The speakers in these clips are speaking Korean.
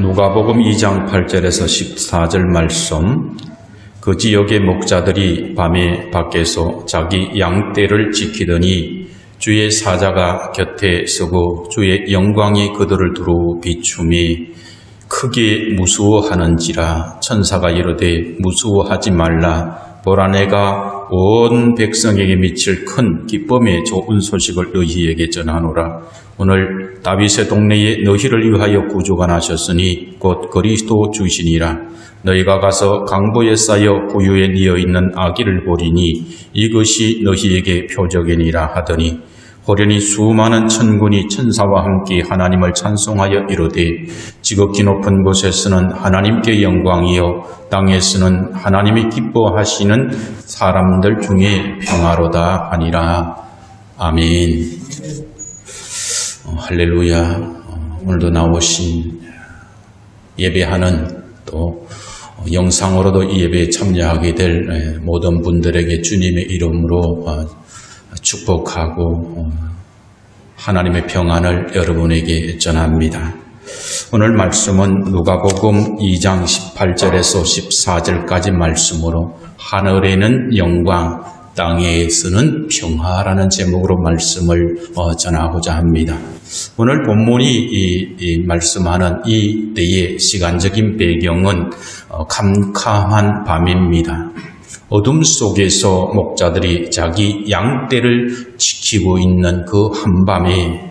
누가복음 2장 8절에서 14절 말씀. 그 지역의 목자들이 밤에 밖에서 자기 양떼를 지키더니 주의 사자가 곁에 서고 주의 영광이 그들을 두루 비춤이 크게 무서워하는지라. 천사가 이르되 무서워하지 말라. 보라, 내가 온 백성에게 미칠 큰 기쁨의 좋은 소식을 너희에게 전하노라. 오늘 다윗의 동네에 너희를 위하여 구주가 나셨으니 곧 그리스도 주시니라. 너희가 가서 강보에 쌓여 부유에 뉘어 있는 아기를 보리니 이것이 너희에게 표적이니라 하더니, 호련히 수많은 천군이 천사와 함께 하나님을 찬송하여 이르되, 지극히 높은 곳에서는 하나님께 영광이요 땅에서는 하나님이 기뻐하시는 사람들 중에 평화로다 하니라. 아멘. 할렐루야. 오늘도 나오신 예배하는 또 영상으로도 이 예배에 참여하게 될 모든 분들에게 주님의 이름으로 축복하고 하나님의 평안을 여러분에게 전합니다. 오늘 말씀은 누가복음 2장 18절에서 14절까지 말씀으로 하늘에는 영광, 땅에서는 평화라는 제목으로 말씀을 전하고자 합니다. 오늘 본문이 말씀하는 이 때의 시간적인 배경은 캄캄한 밤입니다. 어둠 속에서 목자들이 자기 양떼를 지키고 있는 그 한밤에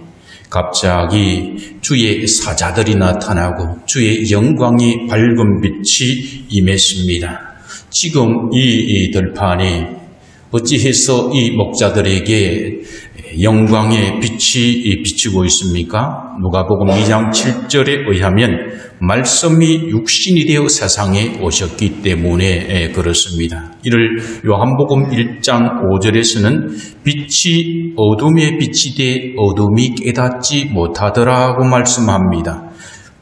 갑자기 주의 사자들이 나타나고 주의 영광이 밝은 빛이 임했습니다. 지금 이 들판에 어찌해서 이 목자들에게 영광의 빛이 비치고 있습니까? 누가복음 2장 7절에 의하면 말씀이 육신이 되어 세상에 오셨기 때문에 그렇습니다. 이를 요한복음 1장 5절에서는 빛이 어둠의 빛이 돼 어둠이 깨닫지 못하더라고 말씀합니다.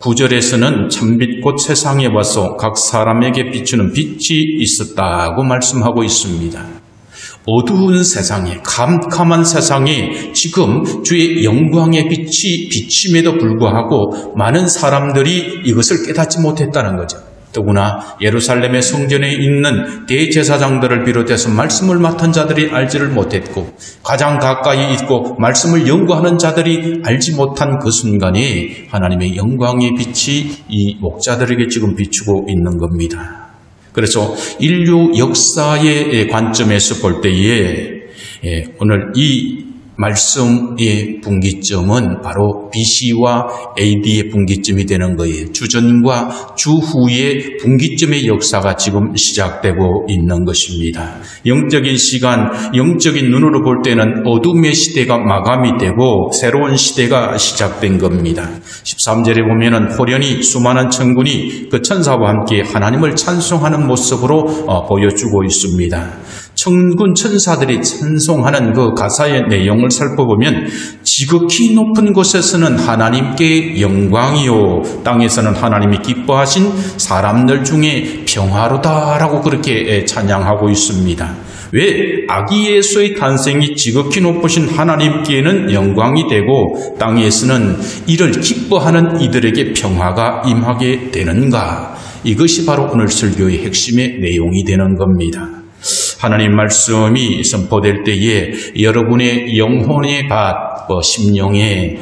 9절에서는 참빛 곧 세상에 와서 각 사람에게 비추는 빛이 있었다고 말씀하고 있습니다. 어두운 세상에, 캄캄한 세상에 지금 주의 영광의 빛이 비침에도 불구하고 많은 사람들이 이것을 깨닫지 못했다는 거죠. 더구나 예루살렘의 성전에 있는 대제사장들을 비롯해서 말씀을 맡은 자들이 알지를 못했고, 가장 가까이 있고 말씀을 연구하는 자들이 알지 못한 그 순간에 하나님의 영광의 빛이 이 목자들에게 지금 비추고 있는 겁니다. 그래서 인류 역사의 관점에서 볼 때에 오늘 이 말씀의 분기점은 바로 BC와 AD의 분기점이 되는 거예요. 주전과 주후의 분기점의 역사가 지금 시작되고 있는 것입니다. 영적인 시간, 영적인 눈으로 볼 때는 어둠의 시대가 마감이 되고 새로운 시대가 시작된 겁니다. 13절에 보면은 호련히 수많은 천군이 그 천사와 함께 하나님을 찬송하는 모습으로 보여주고 있습니다. 천군 천사들이 찬송하는 그 가사의 내용을 살펴보면 지극히 높은 곳에서는 하나님께 영광이요 땅에서는 하나님이 기뻐하신 사람들 중에 평화로다라고 그렇게 찬양하고 있습니다. 왜? 아기 예수의 탄생이 지극히 높으신 하나님께는 영광이 되고 땅에서는 이를 기뻐하는 이들에게 평화가 임하게 되는가? 이것이 바로 오늘 설교의 핵심의 내용이 되는 겁니다. 하나님 말씀이 선포될 때에 여러분의 영혼의 밭, 심령에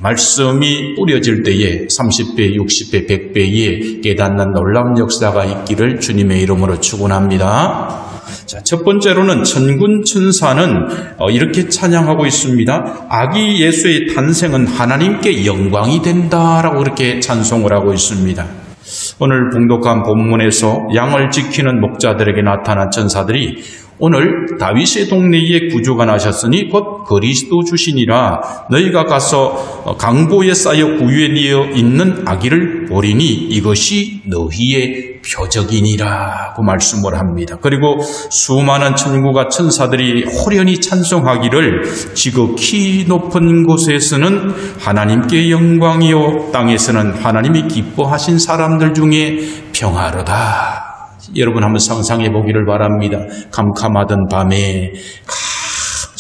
말씀이 뿌려질 때에 30배, 60배, 100배의 깨닫는 놀라운 역사가 있기를 주님의 이름으로 축원합니다. 자, 첫 번째로는 천군 천사는 이렇게 찬양하고 있습니다. 아기 예수의 탄생은 하나님께 영광이 된다라고 그렇게 찬송을 하고 있습니다. 오늘 봉독한 본문에서 양을 지키는 목자들에게 나타난 천사들이 오늘 다윗의 동네에 구주가 나셨으니 곧 그리스도 주시니라. 너희가 가서 강보에 쌓여 구유에 뉘어 있는 아기를 보리니 이것이 너희의 표적이니라고 말씀을 합니다. 그리고 수많은 천군과 천사들이 호련히 찬송하기를 지극히 높은 곳에서는 하나님께 영광이요 땅에서는 하나님이 기뻐하신 사람들 중에 평화로다. 여러분 한번 상상해 보기를 바랍니다. 캄캄하던 밤에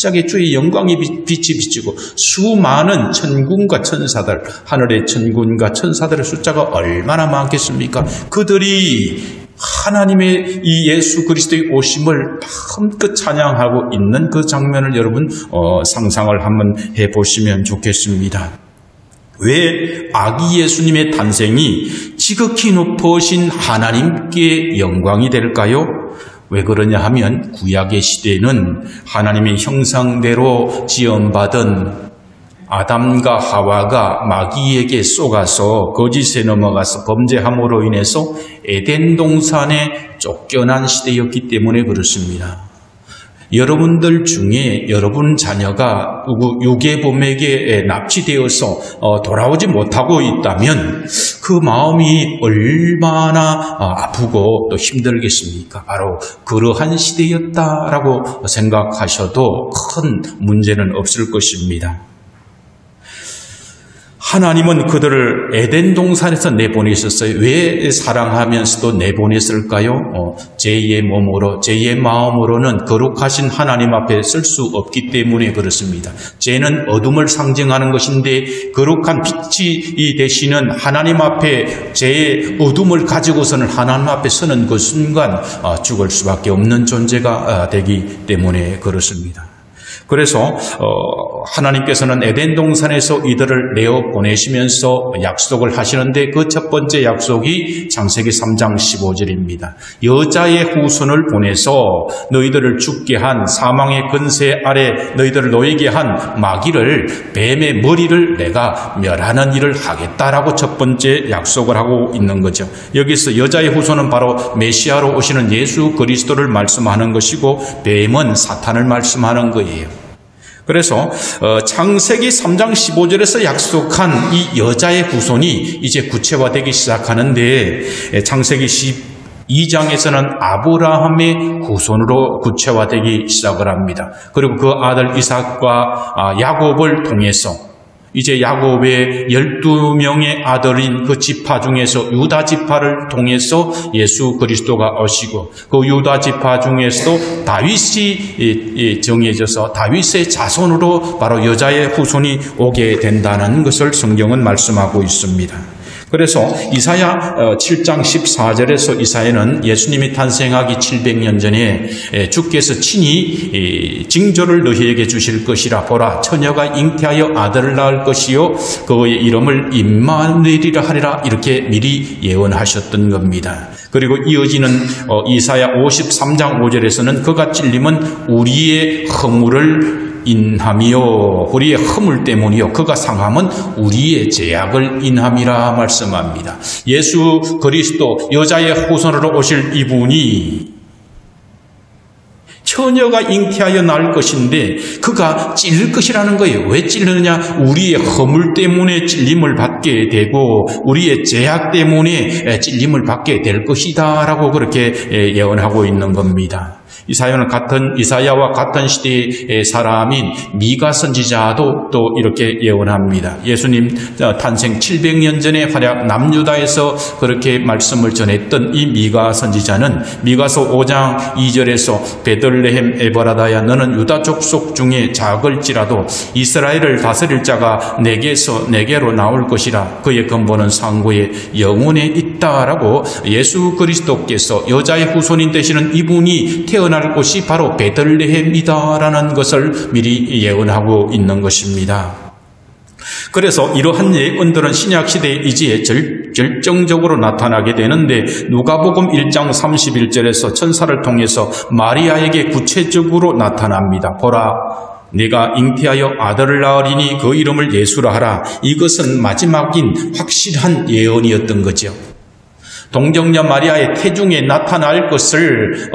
갑자기 주의 영광의 빛이 비치고 수많은 천군과 천사들, 하늘의 천군과 천사들의 숫자가 얼마나 많겠습니까? 그들이 하나님의 이 예수 그리스도의 오심을 마음껏 찬양하고 있는 그 장면을 여러분 상상을 한번 해보시면 좋겠습니다. 왜 아기 예수님의 탄생이 지극히 높으신 하나님께 영광이 될까요? 왜 그러냐 하면 구약의 시대에는 하나님의 형상대로 지음받은 아담과 하와가 마귀에게 속아서 거짓에 넘어가서 범죄함으로 인해서 에덴 동산에 쫓겨난 시대였기 때문에 그렇습니다. 여러분들 중에 여러분 자녀가 유괴 범에게 납치되어서 돌아오지 못하고 있다면 그 마음이 얼마나 아프고 또 힘들겠습니까? 바로 그러한 시대였다라고 생각하셔도 큰 문제는 없을 것입니다. 하나님은 그들을 에덴 동산에서 내보내셨어요. 왜 사랑하면서도 내보냈을까요? 제2의 몸으로, 제2의 마음으로는 거룩하신 하나님 앞에 쓸 수 없기 때문에 그렇습니다. 죄는 어둠을 상징하는 것인데 거룩한 빛이 되시는 하나님 앞에 죄의 어둠을 가지고서는 하나님 앞에 서는 그 순간 죽을 수밖에 없는 존재가 되기 때문에 그렇습니다. 그래서 하나님께서는 에덴 동산에서 이들을 내어 보내시면서 약속을 하시는데 그 첫 번째 약속이 창세기 3장 15절입니다. 여자의 후손을 보내서 너희들을 죽게 한 사망의 근세 아래 너희들을 놓이게 한 마귀를 뱀의 머리를 내가 멸하는 일을 하겠다라고 첫 번째 약속을 하고 있는 거죠. 여기서 여자의 후손은 바로 메시아로 오시는 예수 그리스도를 말씀하는 것이고 뱀은 사탄을 말씀하는 거예요. 그래서 창세기 3장 15절에서 약속한 이 여자의 후손이 이제 구체화되기 시작하는데 창세기 12장에서는 아브라함의 후손으로 구체화되기 시작을 합니다. 그리고 그 아들 이삭과 야곱을 통해서 이제 야곱의 12명의 아들인 그 지파 중에서 유다 지파를 통해서 예수 그리스도가 오시고 그 유다 지파 중에서도 다윗이 정해져서 다윗의 자손으로 바로 여자의 후손이 오게 된다는 것을 성경은 말씀하고 있습니다. 그래서 이사야 7장 14절에서 이사야는 예수님이 탄생하기 700년 전에 주께서 친히 징조를 너희에게 주실 것이라. 보라, 처녀가 잉태하여 아들을 낳을 것이요 그의 이름을 임마누엘이라 하리라. 이렇게 미리 예언하셨던 겁니다. 그리고 이어지는 이사야 53장 5절에서는 그가 찔림은 우리의 허물을 인함이요 우리의 허물 때문이요 그가 상함은 우리의 죄악을 인함이라 말씀합니다. 예수 그리스도 여자의 후손으로 오실 이분이 처녀가 잉태하여 낳을 것인데 그가 찔릴 것이라는 거예요. 왜 찔르느냐? 우리의 허물 때문에 찔림을 받게 되고 우리의 죄악 때문에 찔림을 받게 될 것이다 라고 그렇게 예언하고 있는 겁니다. 이사야와 같은 시대의 사람인 미가 선지자도 또 이렇게 예언합니다. 예수님 탄생 700년 전에 활약 남유다에서 그렇게 말씀을 전했던 이 미가 선지자는 미가서 5장 2절에서 베들레헴 에브라다야 너는 유다 족속 중에 작을지라도 이스라엘을 다스릴 자가 내게로 나올 것이라. 그의 근본은 상고의 영혼에 있다라고 예수 그리스도께서 여자의 후손인 되시는 이분이 태어날 곳이 바로 베들레헴이다라는 것을 미리 예언하고 있는 것입니다. 그래서 이러한 예언들은 신약시대에 이제 결정적으로 나타나게 되는데 누가복음 1장 31절에서 천사를 통해서 마리아에게 구체적으로 나타납니다. 보라, 네가 잉태하여 아들을 낳으리니 그 이름을 예수라 하라. 이것은 마지막인 확실한 예언이었던 거죠. 동정녀 마리아의 태중에 나타날 것을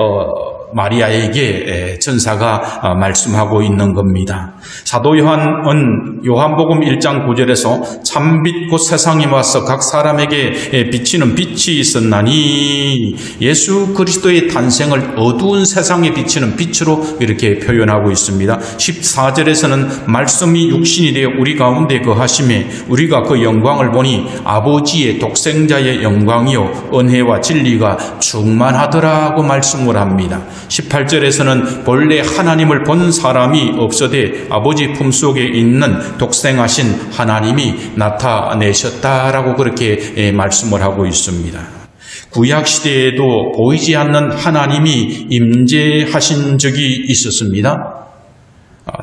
마리아에게 천사가 말씀하고 있는 겁니다. 사도 요한은 요한복음 1장 9절에서 참빛 곧 세상에 와서 각 사람에게 비치는 빛이 있었나니 예수 그리스도의 탄생을 어두운 세상에 비치는 빛으로 이렇게 표현하고 있습니다. 14절에서는 말씀이 육신이 되어 우리 가운데 거하심에 우리가 그 영광을 보니 아버지의 독생자의 영광이요 은혜와 진리가 충만하더라고 말씀을 합니다. 18절에서는 본래 하나님을 본 사람이 없어되 아버지 품속에 있는 독생하신 하나님이 나타내셨다라고 그렇게 말씀을 하고 있습니다. 구약시대에도 보이지 않는 하나님이 임재하신 적이 있었습니다.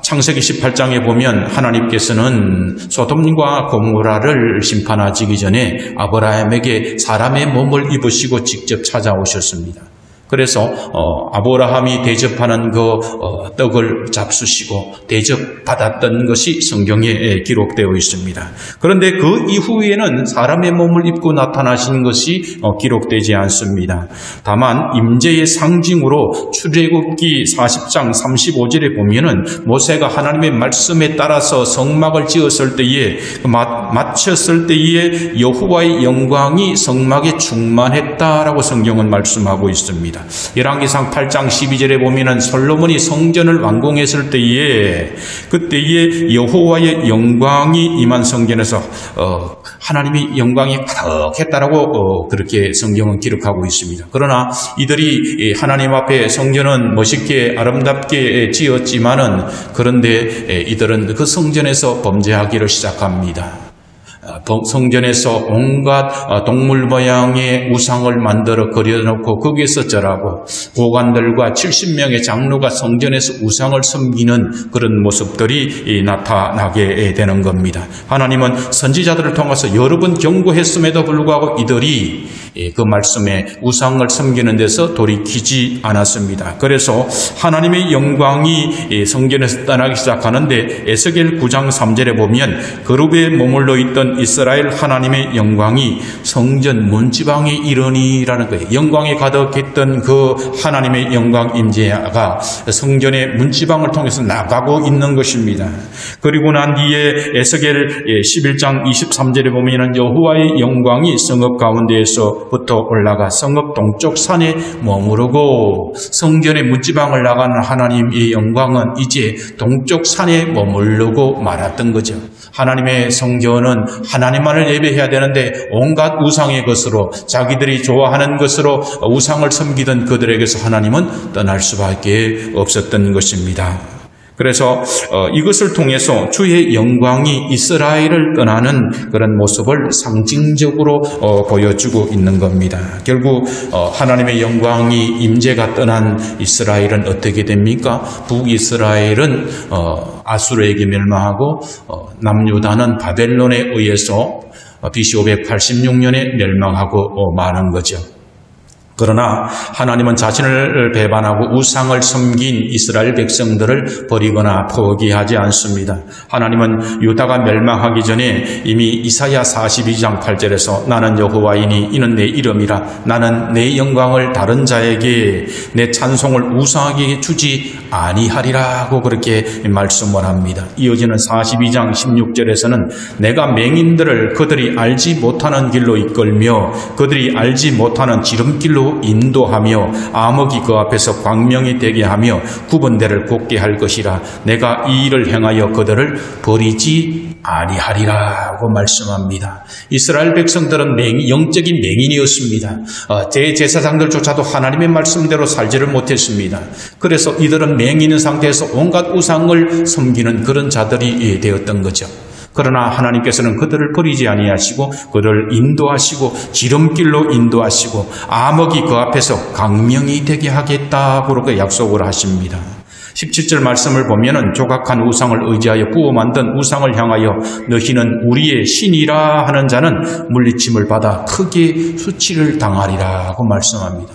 창세기 18장에 보면 하나님께서는 소돔과 고모라를 심판하시기 전에 아브라함에게 사람의 몸을 입으시고 직접 찾아오셨습니다. 그래서 아브라함이 대접하는 떡을 잡수시고 대접받았던 것이 성경에 기록되어 있습니다. 그런데 그 이후에는 사람의 몸을 입고 나타나신 것이 기록되지 않습니다. 다만 임재의 상징으로 출애굽기 40장 35절에 보면은 모세가 하나님의 말씀에 따라서 성막을 지었을 때에 마쳤을 때에 여호와의 영광이 성막에 충만했다라고 성경은 말씀하고 있습니다. 열왕기상 8장 12절에 보면은 솔로몬이 성전을 완공했을 때에 그때에 여호와의 영광이 임한 성전에서 하나님의 영광이 가득했다라고 그렇게 성경은 기록하고 있습니다. 그러나 이들이 하나님 앞에 성전은 멋있게 아름답게 지었지만은 그런데 이들은 그 성전에서 범죄하기를 시작합니다. 성전에서 온갖 동물 모양의 우상을 만들어 그려놓고 거기에서 절하고 고관들과 70명의 장로가 성전에서 우상을 섬기는 그런 모습들이 나타나게 되는 겁니다. 하나님은 선지자들을 통해서 여러 번 경고했음에도 불구하고 이들이 그 말씀에 우상을 섬기는 데서 돌이키지 않았습니다. 그래서 하나님의 영광이 성전에서 떠나기 시작하는데 에스겔 9장 3절에 보면 그룹에 머물러 있던 이스라엘 하나님의 영광이 성전 문지방에 이르니라는 거예요. 영광이 가득했던 그 하나님의 영광 임재가 성전의 문지방을 통해서 나가고 있는 것입니다. 그리고 난 뒤에 에스겔 11장 23절에 보면 여호와의 영광이 성읍 가운데에서부터 올라가 성읍 동쪽 산에 머무르고 성전의 문지방을 나가는 하나님의 영광은 이제 동쪽 산에 머무르고 말았던 거죠. 하나님의 성전은 하나님만을 예배해야 되는데 온갖 우상의 것으로 자기들이 좋아하는 것으로 우상을 섬기던 그들에게서 하나님은 떠날 수밖에 없었던 것입니다. 그래서 이것을 통해서 주의 영광이 이스라엘을 떠나는 그런 모습을 상징적으로 보여주고 있는 겁니다. 결국 하나님의 영광이 임재가 떠난 이스라엘은 어떻게 됩니까? 북이스라엘은 아수르에게 멸망하고 남유다는 바벨론에 의해서 BC 586년에 멸망하고 마는 거죠. 그러나 하나님은 자신을 배반하고 우상을 섬긴 이스라엘 백성들을 버리거나 포기하지 않습니다. 하나님은 유다가 멸망하기 전에 이미 이사야 42장 8절에서 나는 여호와이니 이는 내 이름이라 나는 내 영광을 다른 자에게 내 찬송을 우상에게 주지 아니하리라고 그렇게 말씀을 합니다. 이어지는 42장 16절에서는 내가 맹인들을 그들이 알지 못하는 길로 이끌며 그들이 알지 못하는 지름길로 인도하며 암흑이 그 앞에서 광명이 되게 하며 구분대를 곱게 할 것이라 내가 이 일을 행하여 그들을 버리지 아니하리라고 말씀합니다. 이스라엘 백성들은 영적인 맹인이었습니다. 대제사장들조차도 하나님의 말씀대로 살지를 못했습니다. 그래서 이들은 맹인인 상태에서 온갖 우상을 섬기는 그런 자들이 되었던 거죠. 그러나 하나님께서는 그들을 버리지 아니하시고 그들을 인도하시고 지름길로 인도하시고 암흑이 그 앞에서 광명이 되게 하겠다고 그렇게 약속을 하십니다. 17절 말씀을 보면은 조각한 우상을 의지하여 구워 만든 우상을 향하여 너희는 우리의 신이라 하는 자는 물리침을 받아 크게 수치를 당하리라고 말씀합니다.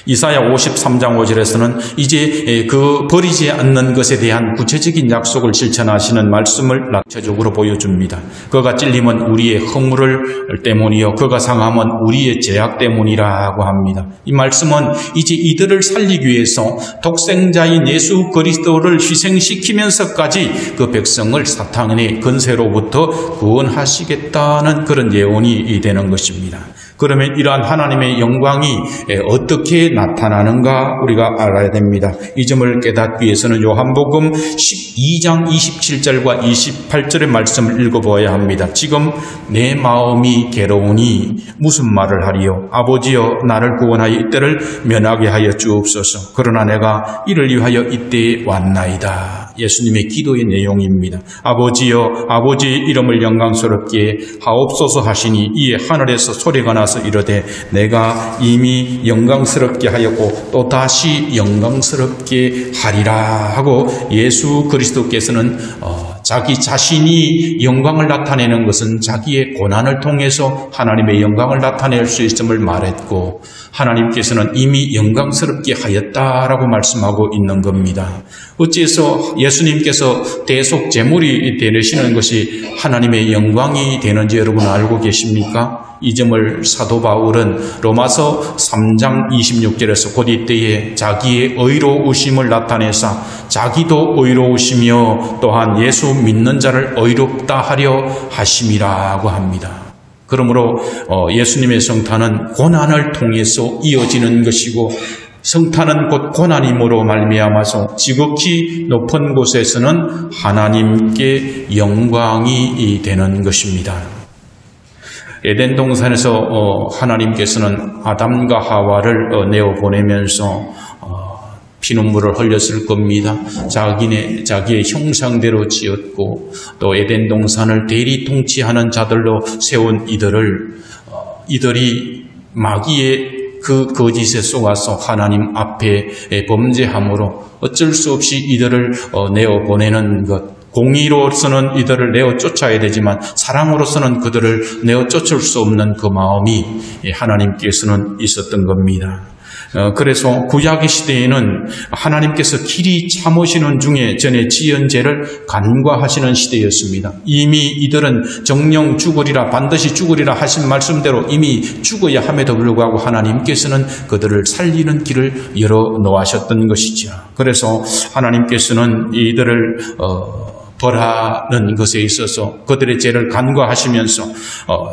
이사야 53장 5절에서는 이제 그 버리지 않는 것에 대한 구체적인 약속을 실천하시는 말씀을 구체적으로 보여줍니다. 그가 찔림은 우리의 허물 때문이요 그가 상함은 우리의 죄악 때문이라고 합니다. 이 말씀은 이제 이들을 살리기 위해서 독생자인 예수 그리스도를 희생시키면서까지 그 백성을 사탄의 권세로부터 구원하시겠다는 그런 예언이 되는 것입니다. 그러면 이러한 하나님의 영광이 어떻게 나타나는가 우리가 알아야 됩니다. 이 점을 깨닫기 위해서는 요한복음 12장 27절과 28절의 말씀을 읽어보아야 합니다. 지금 내 마음이 괴로우니 무슨 말을 하리요? 아버지여 나를 구원하여 이때를 면하게 하여 주옵소서. 그러나 내가 이를 위하여 이때에 왔나이다. 예수님의 기도의 내용입니다. 아버지여 아버지의 이름을 영광스럽게 하옵소서 하시니 이에 하늘에서 소리가 나서 이르되 내가 이미 영광스럽게 하였고 또 다시 영광스럽게 하리라 하고 예수 그리스도께서는 자기 자신이 영광을 나타내는 것은 자기의 고난을 통해서 하나님의 영광을 나타낼 수 있음을 말했고 하나님께서는 이미 영광스럽게 하였다라고 말씀하고 있는 겁니다. 어찌해서 예수님께서 대속 제물이 되시는 것이 하나님의 영광이 되는지 여러분 알고 계십니까? 이 점을 사도 바울은 로마서 3장 26절에서 곧 이때에 자기의 의로우심을 나타내사 자기도 의로우시며 또한 예수 믿는 자를 의롭다 하려 하심이라고 합니다. 그러므로 예수님의 성탄은 고난을 통해서 이어지는 것이고 성탄은 곧 고난임으로 말미암아서 지극히 높은 곳에서는 하나님께 영광이 되는 것입니다. 에덴 동산에서 하나님께서는 아담과 하와를 내어보내면서 피눈물을 흘렸을 겁니다. 자기의 형상대로 지었고 또 에덴 동산을 대리 통치하는 자들로 세운 이들이 마귀의 그 거짓에 속아서 하나님 앞에 범죄함으로 어쩔 수 없이 이들을 내어보내는 것, 공의로서는 이들을 내어 쫓아야 되지만 사랑으로서는 그들을 내어 쫓을 수 없는 그 마음이 하나님께서는 있었던 겁니다. 그래서 구약의 시대에는 하나님께서 길이 참으시는 중에 전에 지은 죄를 간과하시는 시대였습니다. 이미 이들은 정령 죽으리라 반드시 죽으리라 하신 말씀대로 이미 죽어야 함에도 불구하고 하나님께서는 그들을 살리는 길을 열어놓으셨던 것이죠. 그래서 하나님께서는 이들을 벌하는 것에 있어서 그들의 죄를 간과하시면서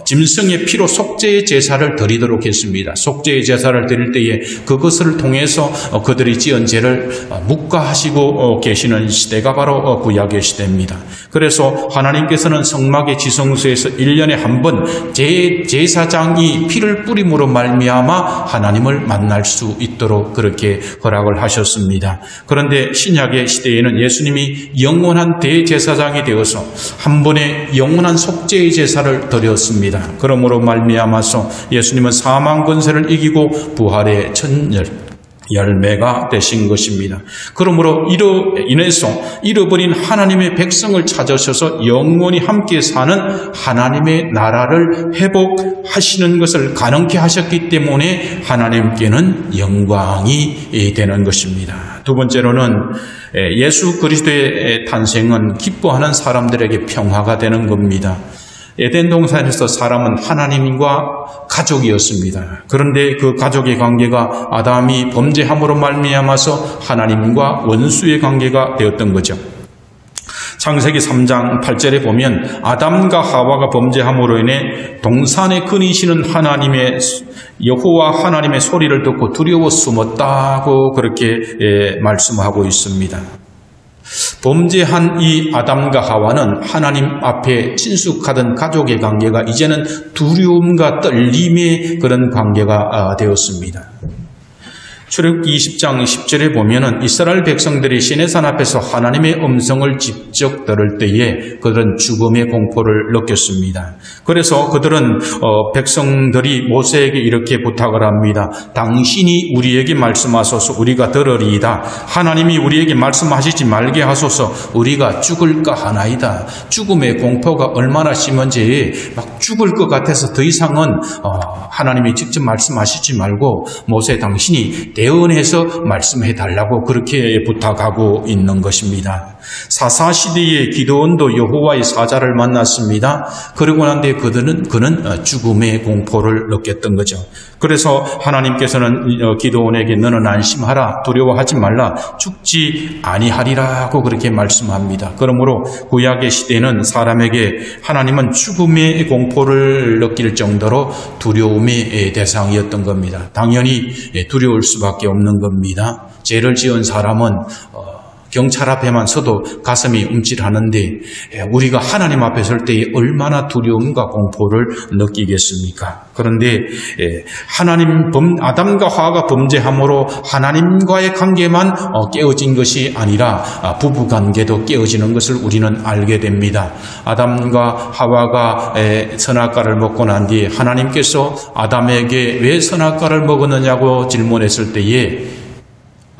짐승의 피로 속죄의 제사를 드리도록 했습니다. 속죄의 제사를 드릴 때에 그것을 통해서 그들이 지은 죄를 묵과하시고 계시는 시대가 바로 구약의 시대입니다. 그래서 하나님께서는 성막의 지성소에서 1년에 한 번 제사장이 피를 뿌림으로 말미암아 하나님을 만날 수 있도록 그렇게 허락을 하셨습니다. 그런데 신약의 시대에는 예수님이 영원한 대제사장이 되어서 한 번에 영원한 속죄의 제사를 드렸습니다. 그러므로 말미암아서 예수님은 사망 권세를 이기고 부활의 첫 열매가 되신 것입니다. 그러므로 이로 인해서 잃어버린 하나님의 백성을 찾으셔서 영원히 함께 사는 하나님의 나라를 회복하시는 것을 가능케 하셨기 때문에 하나님께는 영광이 되는 것입니다. 두 번째로는 예수 그리스도의 탄생은 기뻐하는 사람들에게 평화가 되는 겁니다. 에덴 동산에서 사람은 하나님과 가족이었습니다. 그런데 그 가족의 관계가 아담이 범죄함으로 말미암아서 하나님과 원수의 관계가 되었던 거죠. 창세기 3장 8절에 보면 아담과 하와가 범죄함으로 인해 동산에 거니시는 여호와 하나님의 소리를 듣고 두려워 숨었다고 그렇게 말씀하고 있습니다. 범죄한 이 아담과 하와는 하나님 앞에 친숙하던 가족의 관계가 이제는 두려움과 떨림의 그런 관계가 되었습니다. 출애굽기 20장 10절에 보면은 이스라엘 백성들이 시내산 앞에서 하나님의 음성을 직접 들을 때에 그들은 죽음의 공포를 느꼈습니다. 그래서 그들은 백성들이 모세에게 이렇게 부탁을 합니다. 당신이 우리에게 말씀하소서 우리가 들으리이다. 하나님이 우리에게 말씀하시지 말게 하소서 우리가 죽을까 하나이다. 죽음의 공포가 얼마나 심한지 막 죽을 것 같아서 더 이상은 하나님이 직접 말씀하시지 말고 모세 당신이 대언해서 말씀해 달라고 그렇게 부탁하고 있는 것입니다. 사사시대의 기드온도 여호와의 사자를 만났습니다. 그러고 난 뒤에 그는 죽음의 공포를 느꼈던 거죠. 그래서 하나님께서는 기드온에게 너는 안심하라, 두려워하지 말라, 죽지 아니하리라고 그렇게 말씀합니다. 그러므로 구약의 시대는 사람에게 하나님은 죽음의 공포를 느낄 정도로 두려움의 대상이었던 겁니다. 당연히 두려울 수밖에 없는 겁니다. 죄를 지은 사람은 경찰 앞에만 서도 가슴이 움찔하는데 우리가 하나님 앞에 설 때에 얼마나 두려움과 공포를 느끼겠습니까? 그런데 아담과 하와가 범죄함으로 하나님과의 관계만 깨어진 것이 아니라 부부관계도 깨어지는 것을 우리는 알게 됩니다. 아담과 하와가 선악과를 먹고 난 뒤에 하나님께서 아담에게 왜 선악과를 먹었느냐고 질문했을 때에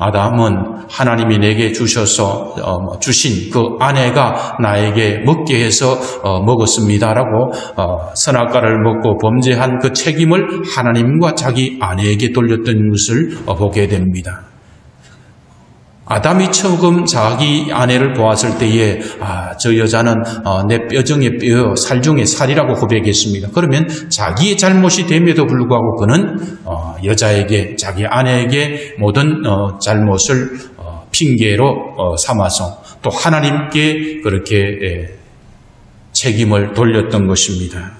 아담은 하나님이 내게 주신 그 아내가 나에게 먹게 해서 먹었습니다라고 선악과를 먹고 범죄한 그 책임을 하나님과 자기 아내에게 돌렸던 것을 보게 됩니다. 아담이 처음 자기 아내를 보았을 때에 저 여자는 내 뼈 중에 뼈, 살 중에 살이라고 고백했습니다. 그러면 자기의 잘못이 됨에도 불구하고 그는 여자에게, 자기 아내에게 모든 잘못을 핑계로 삼아서 또 하나님께 그렇게 책임을 돌렸던 것입니다.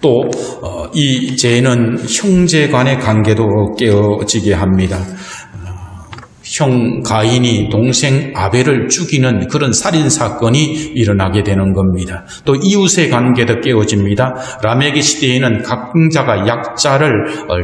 또 이 죄는 형제 간의 관계도 깨어지게 합니다. 형 가인이 동생 아벨을 죽이는 그런 살인사건이 일어나게 되는 겁니다. 또 이웃의 관계도 깨어집니다. 라멕의 시대에는 각자가 약자를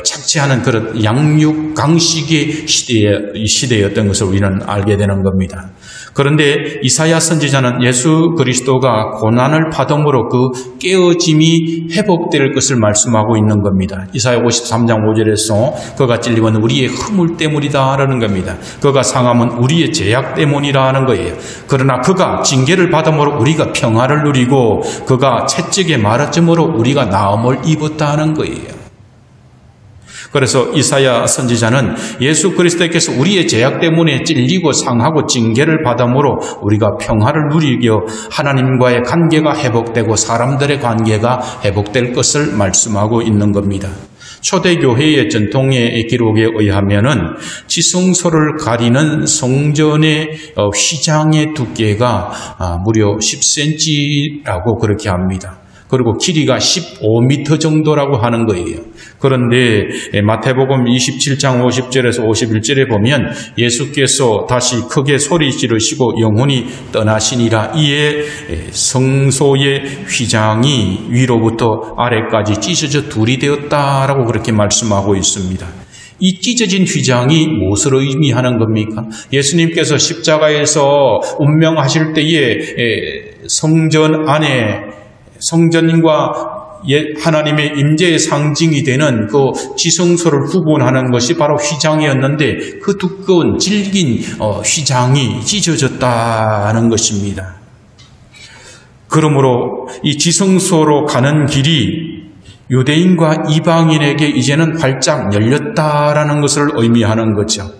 착취하는 그런 양육 강식의 시대였던 것을 우리는 알게 되는 겁니다. 그런데 이사야 선지자는 예수 그리스도가 고난을 받음으로 그 깨어짐이 회복될 것을 말씀하고 있는 겁니다. 이사야 53장 5절에서 그가 찔림은 우리의 허물 때문이다라는 겁니다. 그가 상함은 우리의 죄악 때문이라는 거예요. 그러나 그가 징계를 받음으로 우리가 평화를 누리고 그가 채찍에 맞았으므로 우리가 나음을 입었다는 거예요. 그래서 이사야 선지자는 예수 그리스도께서 우리의 죄악 때문에 찔리고 상하고 징계를 받음으로 우리가 평화를 누리며 하나님과의 관계가 회복되고 사람들의 관계가 회복될 것을 말씀하고 있는 겁니다. 초대교회의 전통의 기록에 의하면은 지성소를 가리는 성전의 휘장의 두께가 무려 10cm라고 그렇게 합니다. 그리고 길이가 15m 정도라고 하는 거예요. 그런데 마태복음 27장 50절에서 51절에 보면 예수께서 다시 크게 소리 지르시고 영혼이 떠나시니라. 이에 성소의 휘장이 위로부터 아래까지 찢어져 둘이 되었다라고 그렇게 말씀하고 있습니다. 이 찢어진 휘장이 무엇을 의미하는 겁니까? 예수님께서 십자가에서 운명하실 때에 성전 안에 성전과 하나님의 임재의 상징이 되는 그 지성소를 구분하는 것이 바로 휘장이었는데 그 두꺼운 질긴 휘장이 찢어졌다는 것입니다. 그러므로 이 지성소로 가는 길이 유대인과 이방인에게 이제는 활짝 열렸다라는 것을 의미하는 거죠.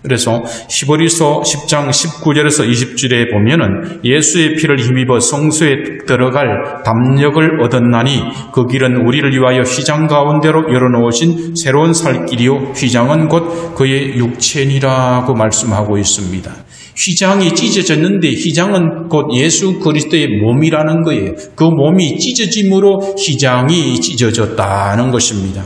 그래서 히브리서 10장 19절에서 20절에 보면은 예수의 피를 힘입어 성소에 들어갈 담력을 얻었나니 그 길은 우리를 위하여 휘장 가운데로 열어놓으신 새로운 살길이요 휘장은 곧 그의 육체니라고 말씀하고 있습니다. 휘장이 찢어졌는데 휘장은 곧 예수 그리스도의 몸이라는 거예요. 그 몸이 찢어짐으로 휘장이 찢어졌다는 것입니다.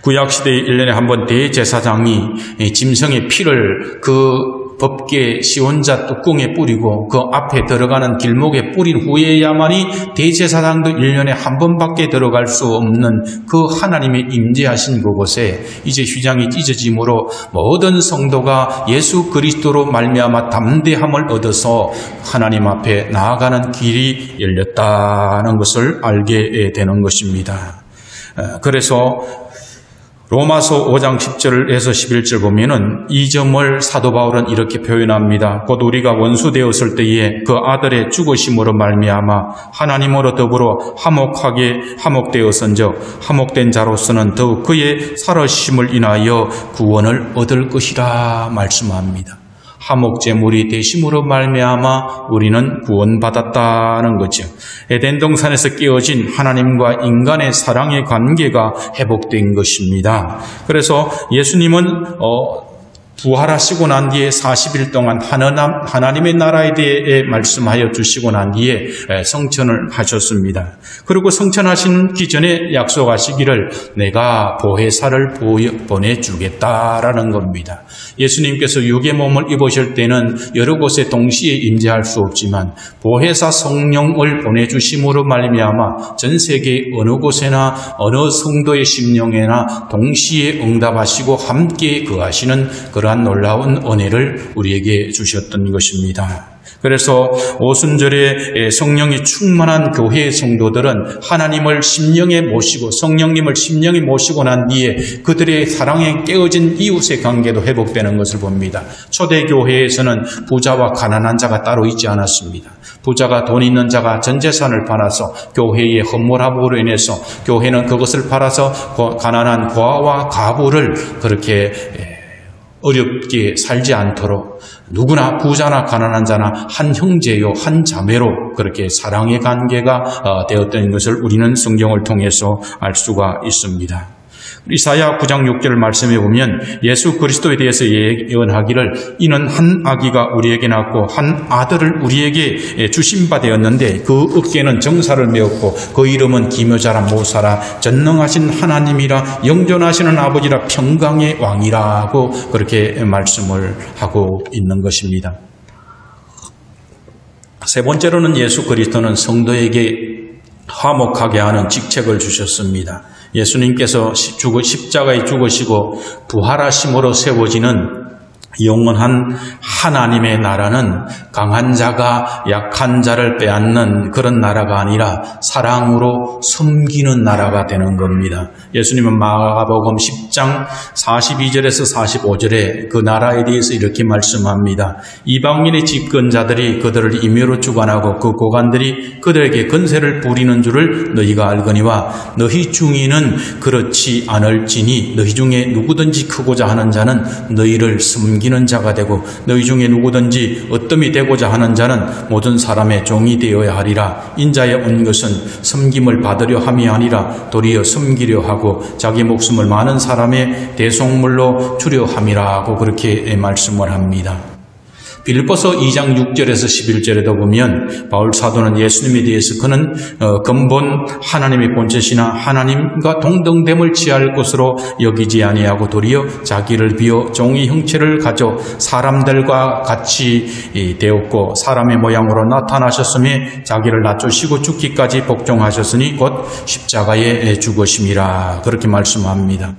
구약시대에 1년에 한 번 대제사장이 짐승의 피를 그 법궤 시온자 뚜껑에 뿌리고 그 앞에 들어가는 길목에 뿌린 후에야만이 대제사장도 1년에 한 번밖에 들어갈 수 없는 그 하나님의 임재하신 그곳에 이제 휘장이 찢어짐으로 모든 성도가 예수 그리스도로 말미암아 담대함을 얻어서 하나님 앞에 나아가는 길이 열렸다는 것을 알게 되는 것입니다. 그래서 로마서 5장 10절에서 11절 보면은 이 점을 사도 바울은 이렇게 표현합니다. 곧 우리가 원수 되었을 때에 그 아들의 죽으심으로 말미암아 하나님으로 더불어 화목되었은즉 화목된 자로서는 더욱 그의 살아심을 인하여 구원을 얻을 것이라 말씀합니다. 화목제물이 되심으로 말미암아 우리는 구원받았다는 거죠. 에덴 동산에서 깨어진 하나님과 인간의 사랑의 관계가 회복된 것입니다. 그래서 예수님은 부활하시고 난 뒤에 40일 동안 하나님의 나라에 대해 말씀하여 주시고 난 뒤에 성천을 하셨습니다. 그리고 성천하시기 전에 약속하시기를 내가 보혜사를 보내주겠다라는 겁니다. 예수님께서 육의 몸을 입으실 때는 여러 곳에 동시에 임재할 수 없지만 보혜사 성령을 보내주심으로 말미암아 전 세계 어느 곳에나 어느 성도의 심령에나 동시에 응답하시고 함께 거하시는 그러한 놀라운 은혜를 우리에게 주셨던 것입니다. 그래서 오순절에 성령이 충만한 교회의 성도들은 하나님을 심령에 모시고 성령님을 심령에 모시고 난 뒤에 그들의 사랑에 깨어진 이웃의 관계도 회복되는 것을 봅니다. 초대교회에서는 부자와 가난한 자가 따로 있지 않았습니다. 부자가 돈 있는 자가 전 재산을 팔아서 교회의 헌물합으로 인해서 교회는 그것을 팔아서 가난한 고아와 가부를 그렇게 어렵게 살지 않도록 누구나 부자나 가난한 자나 한 형제요 한 자매로 그렇게 사랑의 관계가 되었던 것을 우리는 성경을 통해서 알 수가 있습니다. 이사야 9장 6절 말씀해 보면 예수 그리스도에 대해서 예언하기를 이는 한 아기가 우리에게 낳고 한 아들을 우리에게 주신 바 되었는데 그 어깨는 정사를 메었고 그 이름은 기묘자라 모사라 전능하신 하나님이라 영존하시는 아버지라 평강의 왕이라고 그렇게 말씀을 하고 있는 것입니다. 세 번째로는 예수 그리스도는 성도에게 화목하게 하는 직책을 주셨습니다. 예수님께서 십자가에 죽으시고 부활하심으로 세워지는 영원한 하나님의 나라는 강한 자가 약한 자를 빼앗는 그런 나라가 아니라 사랑으로 섬기는 나라가 되는 겁니다. 예수님은 마가복음 10장 42절에서 45절에 그 나라에 대해서 이렇게 말씀합니다. 이방인의 집권자들이 그들을 임의로 주관하고 그 고관들이 그들에게 권세를 부리는 줄을 너희가 알거니와 너희 중에는 그렇지 않을지니 너희 중에 누구든지 크고자 하는 자는 너희를 섬기는 자가 되고 너희 중에 누구든지 어뜸이 되고자 하는 자는 모든 사람의 종이 되어야 하리라. 인자에 온 것은 섬김을 받으려 함이 아니라 도리어 섬기려 하고 자기 목숨을 많은 사람의 대속물로 주려 함이라고 그렇게 말씀을 합니다. 빌립보서 2장 6절에서 11절에도 보면 바울 사도는 예수님에 대해서 그는 근본 하나님의 본체시나 하나님과 동등됨을 취할 것으로 여기지 아니하고 도리어 자기를 비워 종의 형체를 가져 사람들과 같이 되었고 사람의 모양으로 나타나셨으며 자기를 낮추시고 죽기까지 복종하셨으니 곧 십자가에 죽으심이라 그렇게 말씀합니다.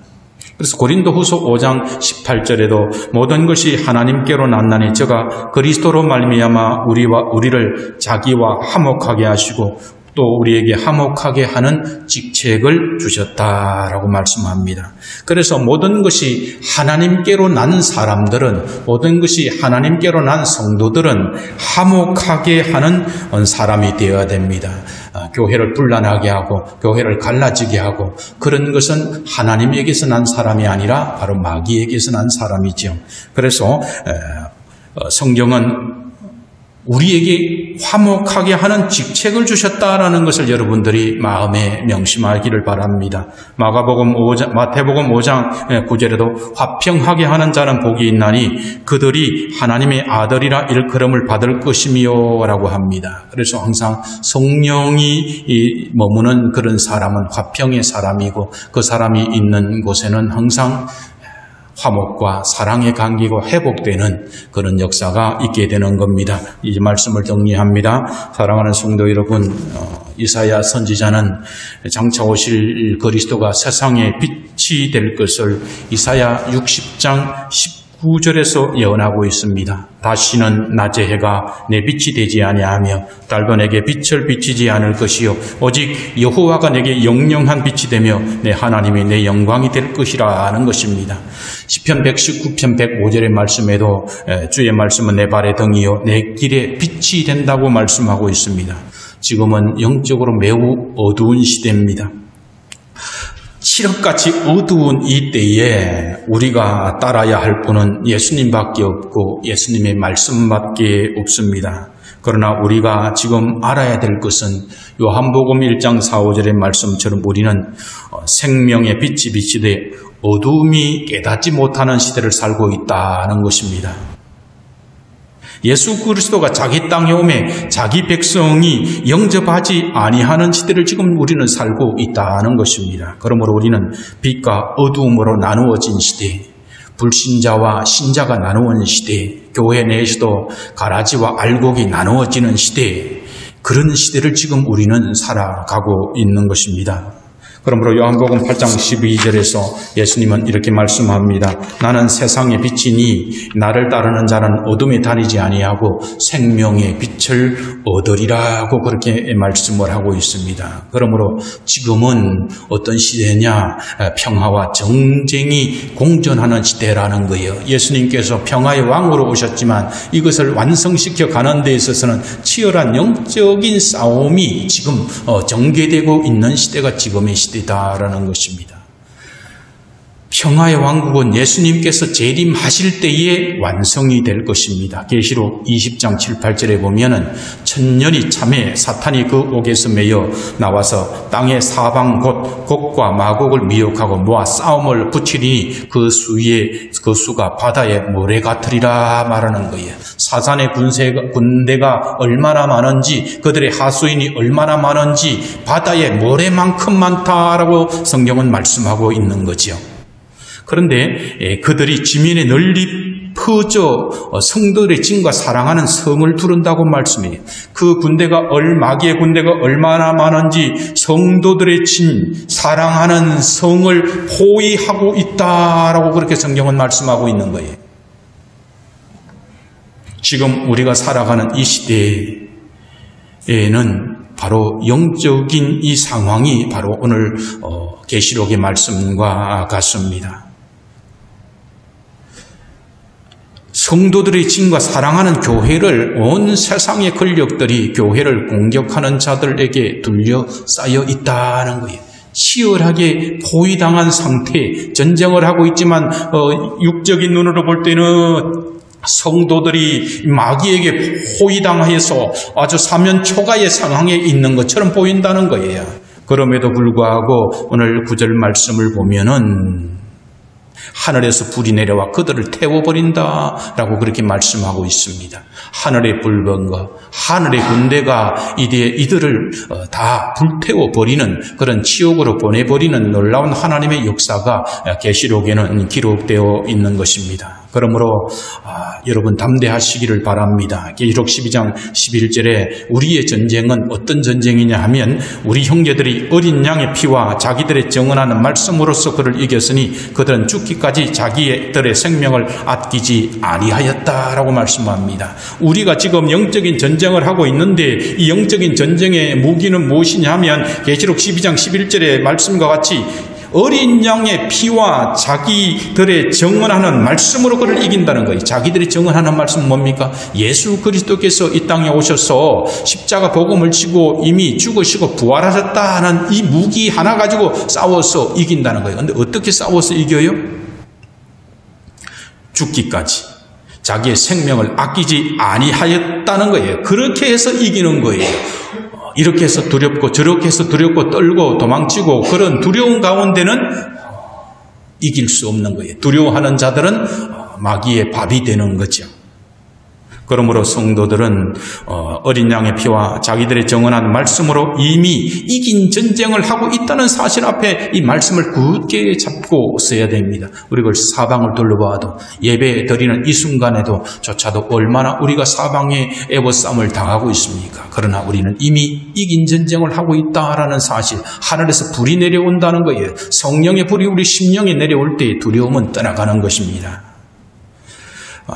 그래서 고린도후서 5장 18절에도 모든 것이 하나님께로 났나니 저가 그리스도로 말미암아 우리를 자기와 화목하게 하시고 또 우리에게 화목하게 하는 직책을 주셨다라고 말씀합니다. 그래서 모든 것이 하나님께로 난 사람들은 모든 것이 하나님께로 난 성도들은 화목하게 하는 사람이 되어야 됩니다. 교회를 분란하게 하고 교회를 갈라지게 하고 그런 것은 하나님에게서 난 사람이 아니라 바로 마귀에게서 난 사람이죠. 그래서 성경은 우리에게 화목하게 하는 직책을 주셨다라는 것을 여러분들이 마음에 명심하기를 바랍니다. 마태복음 5장 9절에도 화평하게 하는 자는 복이 있나니 그들이 하나님의 아들이라 일컬음을 받을 것이며 라고 합니다. 그래서 항상 성령이 머무는 그런 사람은 화평의 사람이고 그 사람이 있는 곳에는 항상 화목과 사랑의 관계가 회복되는 그런 역사가 있게 되는 겁니다. 이 말씀을 정리합니다. 사랑하는 성도 여러분, 이사야 선지자는 장차 오실 그리스도가 세상의 빛이 될 것을 이사야 60장 19절에서 예언하고 있습니다. 다시는 낮의 해가 내 빛이 되지 아니하며 달도 내게 빛을 비치지 않을 것이요 오직 여호와가 내게 영영한 빛이 되며 내 하나님이 내 영광이 될 것이라 하는 것입니다. 시편 119편 105절의 말씀에도 주의 말씀은 내 발의 등이요 내 길에 빛이 된다고 말씀하고 있습니다. 지금은 영적으로 매우 어두운 시대입니다. 칠흑같이 어두운 이 때에 우리가 따라야 할 분은 예수님밖에 없고 예수님의 말씀밖에 없습니다. 그러나 우리가 지금 알아야 될 것은 요한복음 1장 4, 5절의 말씀처럼 우리는 생명의 빛이 비치되 어두움이 깨닫지 못하는 시대를 살고 있다는 것입니다. 예수 그리스도가 자기 땅에 오매 자기 백성이 영접하지 아니하는 시대를 지금 우리는 살고 있다는 것입니다. 그러므로 우리는 빛과 어두움으로 나누어진 시대, 불신자와 신자가 나누어진 시대, 교회 내에서도 가라지와 알곡이 나누어지는 시대, 그런 시대를 지금 우리는 살아가고 있는 것입니다. 그러므로 요한복음 8장 12절에서 예수님은 이렇게 말씀합니다. 나는 세상의 빛이니 나를 따르는 자는 어둠에 다니지 아니하고 생명의 빛을 얻으리라고 그렇게 말씀을 하고 있습니다. 그러므로 지금은 어떤 시대냐? 평화와 정쟁이 공존하는 시대라는 거예요. 예수님께서 평화의 왕으로 오셨지만 이것을 완성시켜 가는 데 있어서는 치열한 영적인 싸움이 지금 전개되고 있는 시대가 지금의 시대다라는 것입니다. 평화의 왕국은 예수님께서 재림하실 때에 완성이 될 것입니다. 계시록 20장 7, 8절에 보면은 천년이 참해 사탄이 그 옥에서 매여 나와서 땅의 사방 곧 곡과 마곡을 미혹하고 모아 싸움을 붙이리니 그 수가 바다의 모래 같으리라 말하는 거예요. 사탄의 군대가 얼마나 많은지, 그들의 하수인이 얼마나 많은지 바다의 모래만큼 많다라고 성경은 말씀하고 있는 거죠. 그런데 그들이 지면에 널리 퍼져 성도들의 진과 사랑하는 성을 두른다고 말씀해요. 그 군대가 마귀의 군대가 얼마나 많은지 성도들의 진, 사랑하는 성을 포위하고 있다라고 그렇게 성경은 말씀하고 있는 거예요. 지금 우리가 살아가는 이 시대에는 바로 영적인 이 상황이 바로 오늘 계시록의 말씀과 같습니다. 성도들의 진과 사랑하는 교회를 온 세상의 권력들이 교회를 공격하는 자들에게 둘러싸여 있다는 거예요. 치열하게 포위당한 상태, 전쟁을 하고 있지만 육적인 눈으로 볼 때는 성도들이 마귀에게 포위당해서 아주 사면초가의 상황에 있는 것처럼 보인다는 거예요. 그럼에도 불구하고 오늘 9절 말씀을 보면은 하늘에서 불이 내려와 그들을 태워버린다라고 그렇게 말씀하고 있습니다. 하늘의 불병거, 하늘의 군대가 이들을 다 불태워버리는 그런 지옥으로 보내버리는 놀라운 하나님의 역사가 계시록에는 기록되어 있는 것입니다. 그러므로 여러분 담대하시기를 바랍니다. 계시록 12장 11절에 우리의 전쟁은 어떤 전쟁이냐 하면 우리 형제들이 어린 양의 피와 자기들의 정언하는 말씀으로서 그를 이겼으니 그들은 죽기까지 자기들의 생명을 아끼지 아니하였다라고 말씀합니다. 우리가 지금 영적인 전쟁을 하고 있는데 이 영적인 전쟁의 무기는 무엇이냐 하면 계시록 12장 11절의 말씀과 같이 어린 양의 피와 자기들의 정언하는 말씀으로 그를 이긴다는 거예요. 자기들이 정언하는 말씀은 뭡니까? 예수 그리스도께서 이 땅에 오셔서 십자가 복음을 지고 이미 죽으시고 부활하셨다는 이 무기 하나 가지고 싸워서 이긴다는 거예요. 그런데 어떻게 싸워서 이겨요? 죽기까지 자기의 생명을 아끼지 아니하였다는 거예요. 그렇게 해서 이기는 거예요. 이렇게 해서 두렵고 저렇게 해서 두렵고 떨고 도망치고 그런 두려운 가운데는 이길 수 없는 거예요. 두려워하는 자들은 마귀의 밥이 되는 거죠. 그러므로 성도들은 어린 양의 피와 자기들의 정언한 말씀으로 이미 이긴 전쟁을 하고 있다는 사실 앞에 이 말씀을 굳게 잡고 써야 됩니다. 우리가 사방을 둘러봐도 예배 드리는 이 순간에도 조차도 얼마나 우리가 사방에 애워싸움을 당하고 있습니까? 그러나 우리는 이미 이긴 전쟁을 하고 있다라는 사실, 하늘에서 불이 내려온다는 거예요. 성령의 불이 우리 심령에 내려올 때 두려움은 떠나가는 것입니다.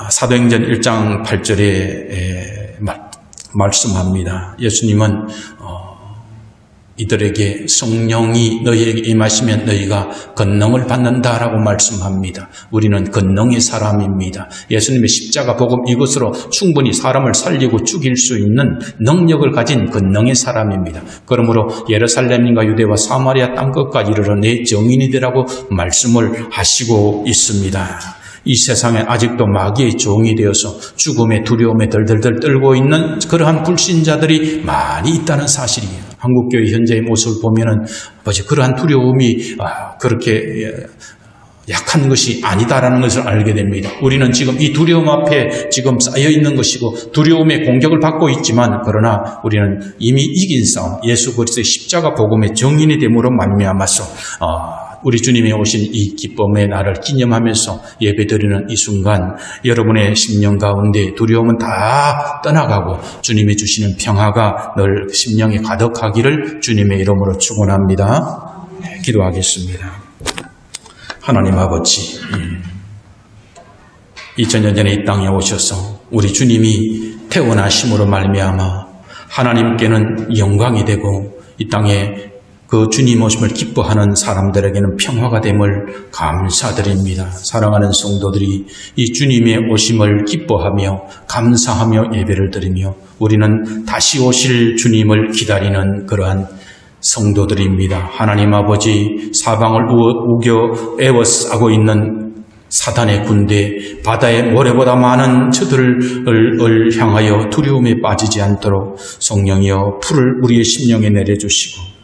사도행전 1장 8절에 말씀합니다. 예수님은 이들에게 성령이 너희에게 임하시면 너희가 권능을 받는다라고 말씀합니다. 우리는 권능의 사람입니다. 예수님의 십자가 복음 이것으로 충분히 사람을 살리고 죽일 수 있는 능력을 가진 권능의 사람입니다. 그러므로 예루살렘과 유대와 사마리아 땅끝까지 이르러 내 증인이 되라고 말씀을 하시고 있습니다. 이 세상에 아직도 마귀의 종이 되어서 죽음의 두려움에 덜덜덜 떨고 있는 그러한 불신자들이 많이 있다는 사실이에요. 한국교회 현재의 모습을 보면은 그러한 두려움이 그렇게 약한 것이 아니다라는 것을 알게 됩니다. 우리는 지금 이 두려움 앞에 지금 쌓여 있는 것이고 두려움의 공격을 받고 있지만 그러나 우리는 이미 이긴 싸움, 예수 그리스도의 십자가 복음의 정인이 됨으로 말미암아서 우리 주님이 오신 이 기쁨의 날을 기념하면서 예배드리는 이 순간 여러분의 심령 가운데 두려움은 다 떠나가고 주님이 주시는 평화가 늘 심령에 가득하기를 주님의 이름으로 축원합니다. 기도하겠습니다. 하나님 아버지, 2000년 전에 이 땅에 오셔서 우리 주님이 태어나심으로 말미암아 하나님께는 영광이 되고 이 땅에 그 주님 오심을 기뻐하는 사람들에게는 평화가 됨을 감사드립니다. 사랑하는 성도들이 이 주님의 오심을 기뻐하며 감사하며 예배를 드리며 우리는 다시 오실 주님을 기다리는 그러한 성도들입니다. 하나님 아버지, 사방을 우겨 에워싸고 있는 사단의 군대, 바다의 모래보다 많은 저들을 향하여 두려움에 빠지지 않도록 성령이여 풀을 우리의 심령에 내려주시고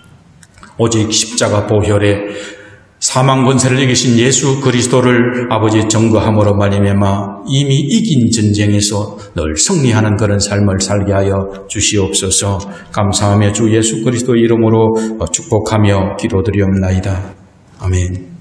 오직 십자가 보혈에 사망 권세를 이기신 예수 그리스도를 아버지의 증거함으로 말미암아 이미 이긴 전쟁에서 늘 승리하는 그런 삶을 살게 하여 주시옵소서. 감사하며 주 예수 그리스도의 이름으로 축복하며 기도드리옵나이다. 아멘.